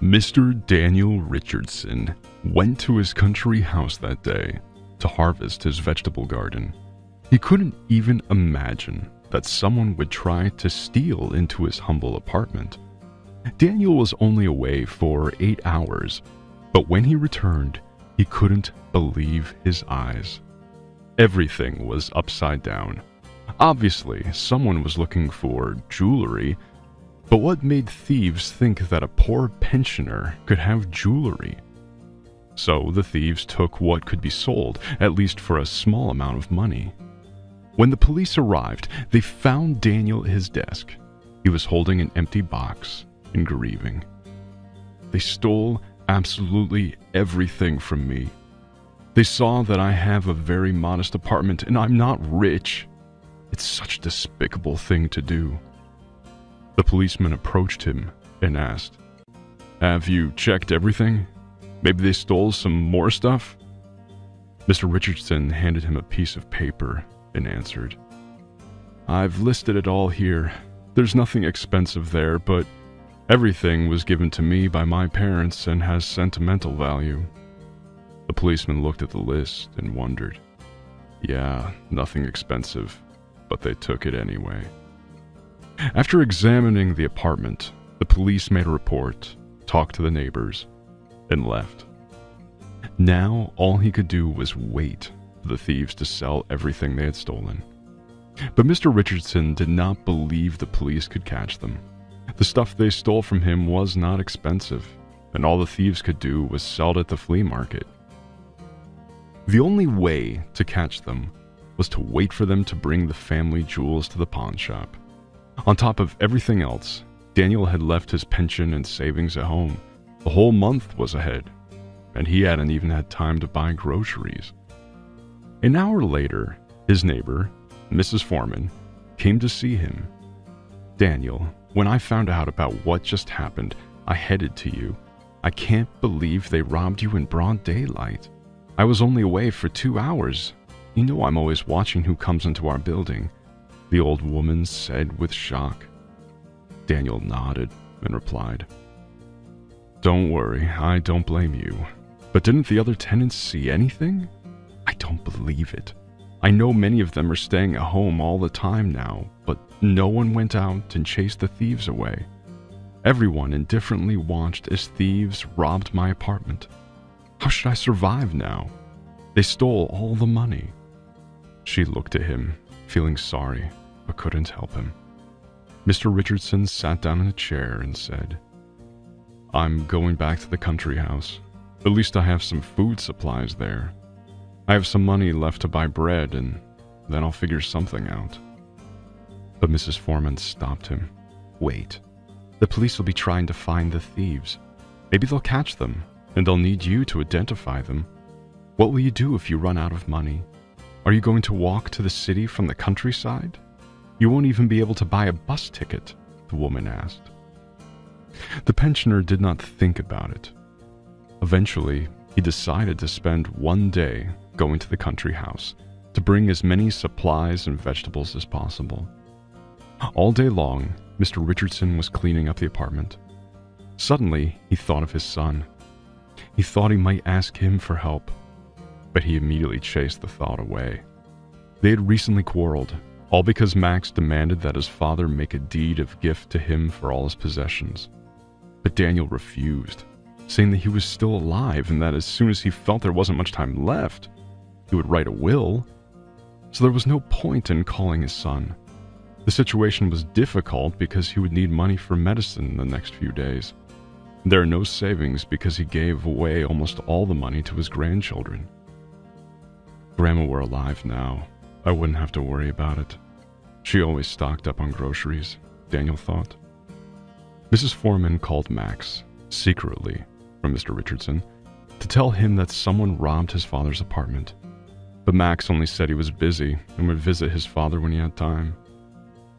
Mr. Daniel Richardson went to his country house that day to harvest his vegetable garden. He couldn't even imagine that someone would try to steal into his humble apartment. Daniel was only away for 8 hours, but when he returned, he couldn't believe his eyes. Everything was upside down. Obviously, someone was looking for jewelry, but what made thieves think that a poor pensioner could have jewelry? So the thieves took what could be sold, at least for a small amount of money. When the police arrived, they found Daniel at his desk. He was holding an empty box and grieving. They stole absolutely everything from me. They saw that I have a very modest apartment and I'm not rich. It's such a despicable thing to do. The policeman approached him and asked, "Have you checked everything? Maybe they stole some more stuff?" Mr. Richardson handed him a piece of paper and answered, "I've listed it all here. There's nothing expensive there, but everything was given to me by my parents and has sentimental value." The policeman looked at the list and wondered. Yeah, nothing expensive, but they took it anyway. After examining the apartment, the police made a report, talked to the neighbors, and left. Now all he could do was wait for the thieves to sell everything they had stolen. But Mr. Richardson did not believe the police could catch them. The stuff they stole from him was not expensive, and all the thieves could do was sell it at the flea market. The only way to catch them was to wait for them to bring the family jewels to the pawn shop. On top of everything else, Daniel had left his pension and savings at home. The whole month was ahead, and he hadn't even had time to buy groceries. An hour later, his neighbor, Mrs. Foreman, came to see him. "Daniel, when I found out about what just happened, I headed to you. I can't believe they robbed you in broad daylight. I was only away for 2 hours. You know I'm always watching who comes into our building," the old woman said with shock. Daniel nodded and replied, "Don't worry, I don't blame you. But didn't the other tenants see anything? I don't believe it. I know many of them are staying at home all the time now, but no one went out and chased the thieves away. Everyone indifferently watched as thieves robbed my apartment. How should I survive now? They stole all the money." She looked at him, feeling sorry, but couldn't help him. Mr. Richardson sat down in a chair and said, "I'm going back to the country house. At least I have some food supplies there. I have some money left to buy bread, and then I'll figure something out." But Mrs. Foreman stopped him. "Wait. The police will be trying to find the thieves. Maybe they'll catch them, and they'll need you to identify them. What will you do if you run out of money? Are you going to walk to the city from the countryside? You won't even be able to buy a bus ticket," the woman asked. The pensioner did not think about it. Eventually, he decided to spend one day going to the country house to bring as many supplies and vegetables as possible. All day long, Mr. Richardson was cleaning up the apartment. Suddenly, he thought of his son. He thought he might ask him for help, but he immediately chased the thought away. They had recently quarreled, all because Max demanded that his father make a deed of gift to him for all his possessions. But Daniel refused, saying that he was still alive and that as soon as he felt there wasn't much time left, he would write a will. So there was no point in calling his son. The situation was difficult because he would need money for medicine in the next few days. There are no savings because he gave away almost all the money to his grandchildren. Grandma were alive now, I wouldn't have to worry about it. She always stocked up on groceries, Daniel thought. Mrs. Foreman called Max, secretly, from Mr. Richardson, to tell him that someone robbed his father's apartment. But Max only said he was busy and would visit his father when he had time.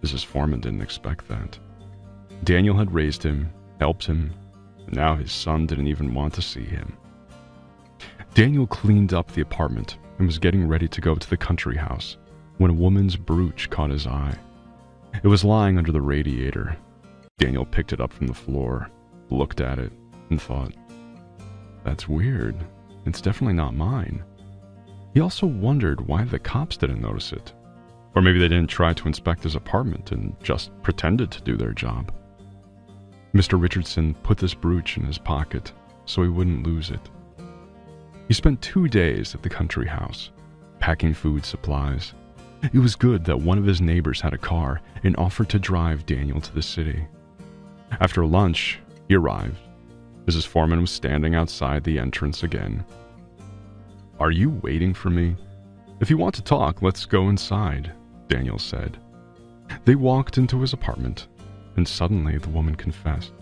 Mrs. Foreman didn't expect that. Daniel had raised him, helped him, and now his son didn't even want to see him. Daniel cleaned up the apartment and was getting ready to go to the country house when a woman's brooch caught his eye. It was lying under the radiator. Daniel picked it up from the floor, looked at it, and thought, "That's weird. It's definitely not mine." He also wondered why the cops didn't notice it. Or maybe they didn't try to inspect his apartment and just pretended to do their job. Mr. Richardson put this brooch in his pocket so he wouldn't lose it. He spent 2 days at the country house, packing food supplies. It was good that one of his neighbors had a car and offered to drive Daniel to the city. After lunch, he arrived. Mrs. Foreman was standing outside the entrance again. "Are you waiting for me? If you want to talk, let's go inside," Daniel said. They walked into his apartment, and suddenly the woman confessed.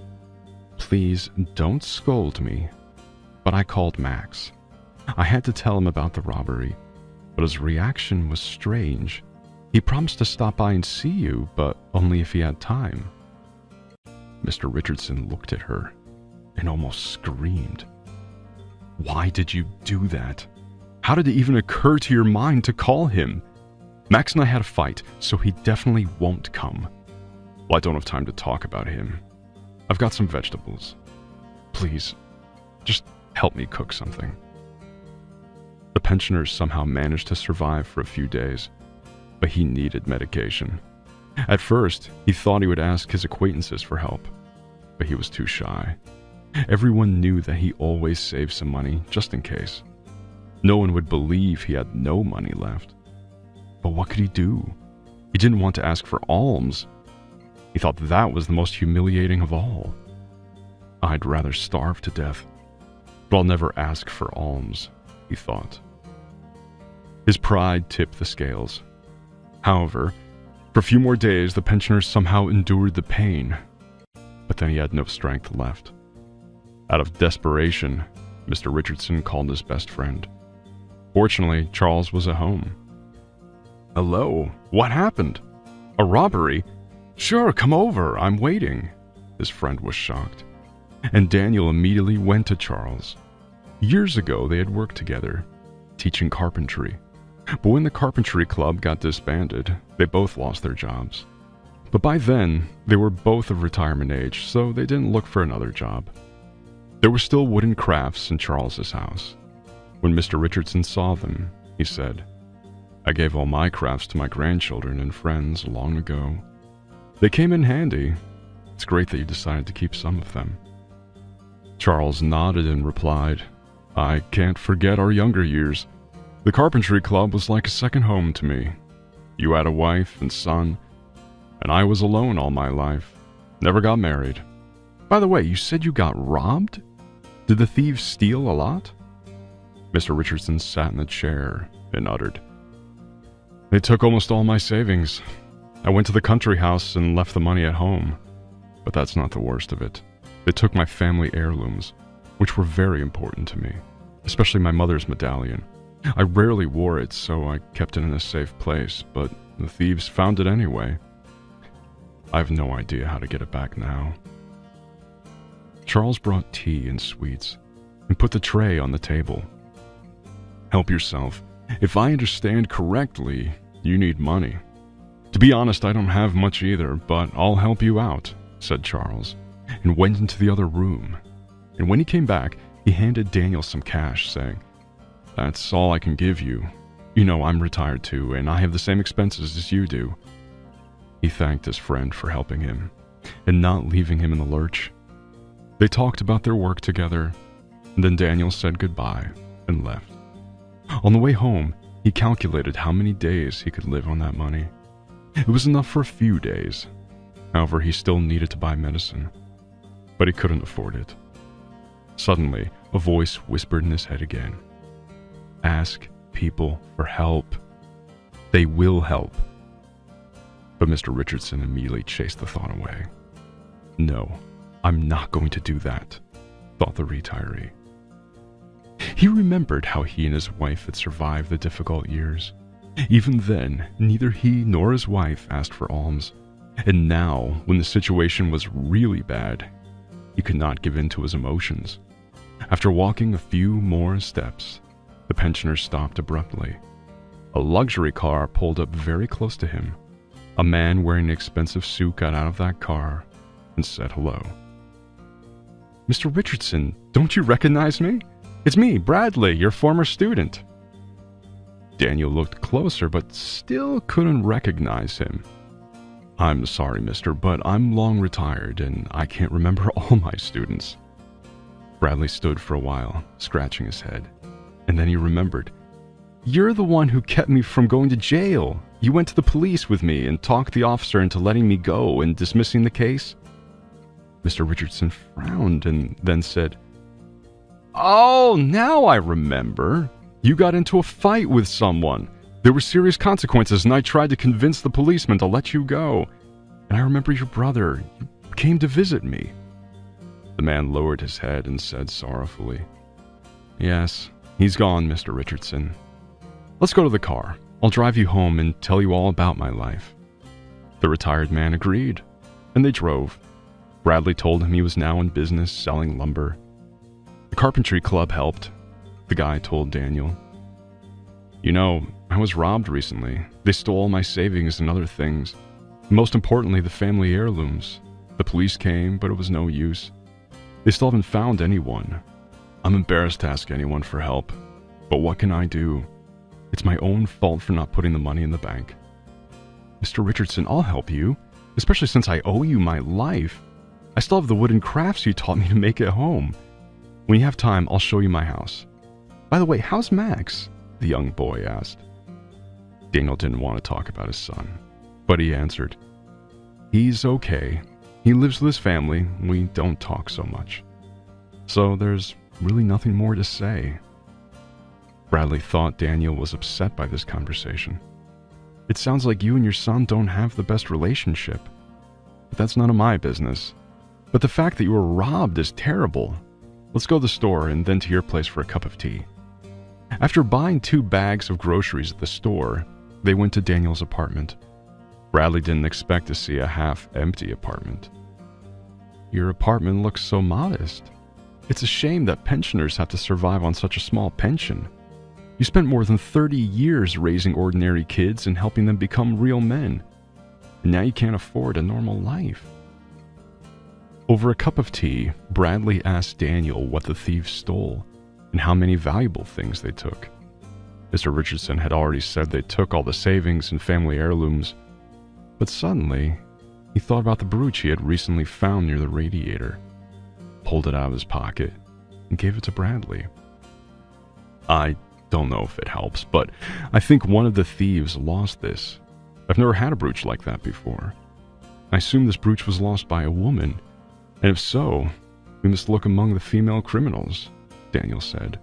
"Please don't scold me, but I called Max. I had to tell him about the robbery, but his reaction was strange. He promised to stop by and see you, but only if he had time." Mr. Richardson looked at her and almost screamed. "Why did you do that? How did it even occur to your mind to call him? Max and I had a fight, so he definitely won't come." "Well, I don't have time to talk about him. I've got some vegetables. Please, just help me cook something." The pensioner somehow managed to survive for a few days, but he needed medication. At first, he thought he would ask his acquaintances for help, but he was too shy. Everyone knew that he always saved some money just in case. No one would believe he had no money left. But what could he do? He didn't want to ask for alms. He thought that was the most humiliating of all. "I'd rather starve to death, but I'll never ask for alms," he thought. His pride tipped the scales. However, for a few more days, the pensioner somehow endured the pain, but then he had no strength left. Out of desperation, Mr. Richardson called his best friend. Fortunately, Charles was at home. "Hello, what happened? A robbery? Sure, come over, I'm waiting." His friend was shocked, and Daniel immediately went to Charles. Years ago, they had worked together, teaching carpentry. But when the carpentry club got disbanded, they both lost their jobs. But by then, they were both of retirement age, so they didn't look for another job. There were still wooden crafts in Charles's house. When Mr. Richardson saw them, he said, "I gave all my crafts to my grandchildren and friends long ago. They came in handy. It's great that you decided to keep some of them." Charles nodded and replied, "I can't forget our younger years. The carpentry club was like a second home to me. You had a wife and son, and I was alone all my life. Never got married. By the way, you said you got robbed? Did the thieves steal a lot?" Mr. Richardson sat in the chair and uttered, "They took almost all my savings. I went to the country house and left the money at home. But that's not the worst of it. They took my family heirlooms, which were very important to me, especially my mother's medallion. I rarely wore it, so I kept it in a safe place, but the thieves found it anyway. I have no idea how to get it back now." Charles brought tea and sweets and put the tray on the table. "Help yourself. If I understand correctly, you need money." "To be honest, I don't have much either, but I'll help you out," said Charles, and went into the other room. And when he came back, he handed Daniel some cash, saying, "That's all I can give you. You know, I'm retired too, and I have the same expenses as you do." He thanked his friend for helping him and not leaving him in the lurch. They talked about their work together, and then Daniel said goodbye and left. On the way home, he calculated how many days he could live on that money. It was enough for a few days. However, he still needed to buy medicine, but he couldn't afford it. Suddenly, a voice whispered in his head again, "Ask people for help. They will help." But Mr. Richardson immediately chased the thought away. "No, I'm not going to do that," thought the retiree. He remembered how he and his wife had survived the difficult years. Even then, neither he nor his wife asked for alms. And now, when the situation was really bad, he could not give in to his emotions. After walking a few more steps, the pensioner stopped abruptly. A luxury car pulled up very close to him. A man wearing an expensive suit got out of that car and said hello. "Mr. Richardson, don't you recognize me? It's me, Bradley, your former student." Daniel looked closer, but still couldn't recognize him. "I'm sorry, mister, but I'm long retired, and I can't remember all my students." Bradley stood for a while, scratching his head, and then he remembered. "You're the one who kept me from going to jail. You went to the police with me and talked the officer into letting me go and dismissing the case." Mr. Richardson frowned and then said, "Oh, now I remember. You got into a fight with someone. There were serious consequences, and I tried to convince the policeman to let you go. And I remember your brother. You came to visit me." The man lowered his head and said sorrowfully, "Yes, he's gone, Mr. Richardson. Let's go to the car. I'll drive you home and tell you all about my life." The retired man agreed, and they drove. Bradley told him he was now in business selling lumber. The carpentry club helped. The guy told Daniel, "You know, I was robbed recently. They stole all my savings and other things. Most importantly, the family heirlooms. The police came, but it was no use. They still haven't found anyone. I'm embarrassed to ask anyone for help, but what can I do? It's my own fault for not putting the money in the bank." "Mr. Richardson, I'll help you, especially since I owe you my life. I still have the wooden crafts you taught me to make at home. When you have time, I'll show you my house. By the way, how's Max?" the young boy asked. Daniel didn't want to talk about his son, but he answered, "He's okay. He lives with his family. We don't talk so much. So there's really nothing more to say." Bradley thought Daniel was upset by this conversation. "It sounds like you and your son don't have the best relationship. But that's none of my business. But the fact that you were robbed is terrible. Let's go to the store and then to your place for a cup of tea." After buying 2 bags of groceries at the store, they went to Daniel's apartment. Bradley didn't expect to see a half-empty apartment. "Your apartment looks so modest. It's a shame that pensioners have to survive on such a small pension. You spent more than 30 years raising ordinary kids and helping them become real men. And now you can't afford a normal life." Over a cup of tea, Bradley asked Daniel what the thieves stole and how many valuable things they took. Mr. Richardson had already said they took all the savings and family heirlooms, but suddenly he thought about the brooch he had recently found near the radiator, pulled it out of his pocket, and gave it to Bradley. "I don't know if it helps, but I think one of the thieves lost this. I've never had a brooch like that before. I assume this brooch was lost by a woman, and if so, we must look among the female criminals," Daniel said.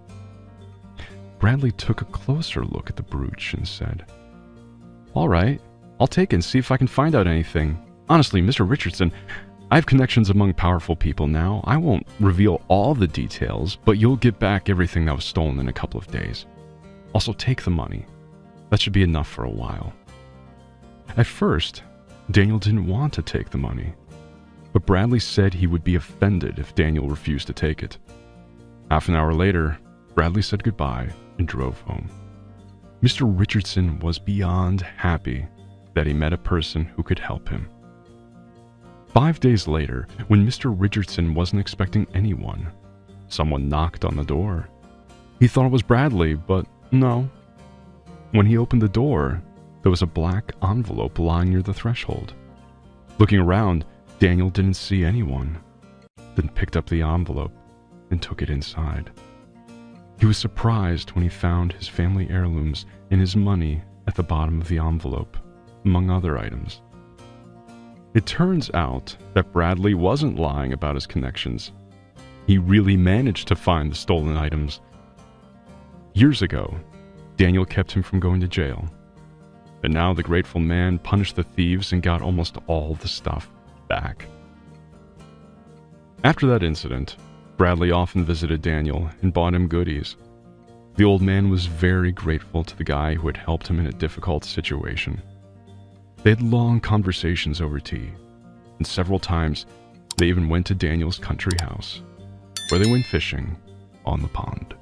Bradley took a closer look at the brooch and said, "All right, I'll take it and see if I can find out anything. Honestly, Mr. Richardson, I have connections among powerful people now. I won't reveal all the details, but you'll get back everything that was stolen in a couple of days. Also, take the money. That should be enough for a while." At first, Daniel didn't want to take the money, but Bradley said he would be offended if Daniel refused to take it. Half an hour later, Bradley said goodbye and drove home. Mr. Richardson was beyond happy that he met a person who could help him. 5 days later, when Mr. Richardson wasn't expecting anyone, someone knocked on the door. He thought it was Bradley, but no. When he opened the door, there was a black envelope lying near the threshold. Looking around, Daniel didn't see anyone, then picked up the envelope and took it inside. He was surprised when he found his family heirlooms and his money at the bottom of the envelope, among other items. It turns out that Bradley wasn't lying about his connections. He really managed to find the stolen items. Years ago, Daniel kept him from going to jail. And now the grateful man punished the thieves and got almost all the stuff back. After that incident, Bradley often visited Daniel and bought him goodies. The old man was very grateful to the guy who had helped him in a difficult situation. They had long conversations over tea, and several times they even went to Daniel's country house, where they went fishing on the pond.